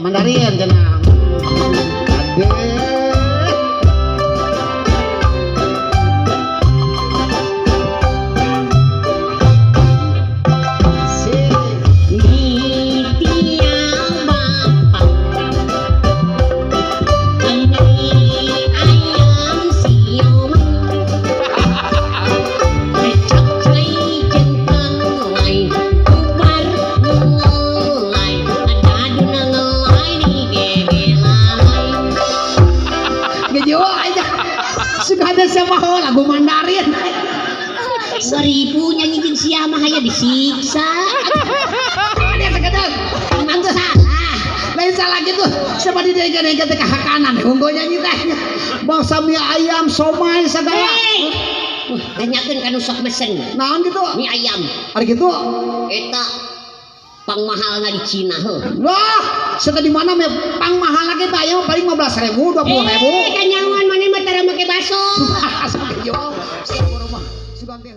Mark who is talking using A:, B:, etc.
A: Mandarin cenah. Aduh. Sudah ada siapa lagu Mandarin
B: 1000 nyanyi jeung sia mah aya disiksa.
A: Dia sekedar
B: Emang tuh salah.
A: lain salah gitu siapa di dega-dega teh kanan unggul nyanyi teh bangsa mie ayam somai segala
B: Tanyakeun ka nu sok mesen.
A: naon gitu
B: Mie ayam
A: ari gitu
B: eta pangmahalna di Cina heuh.
A: lah seta di mana mah pang mahal lagi bayar paling 15.000 20.000
B: Kanyawan maneh mah tara make baso.
A: Sudah, sudah, sudah, sudah, sudah,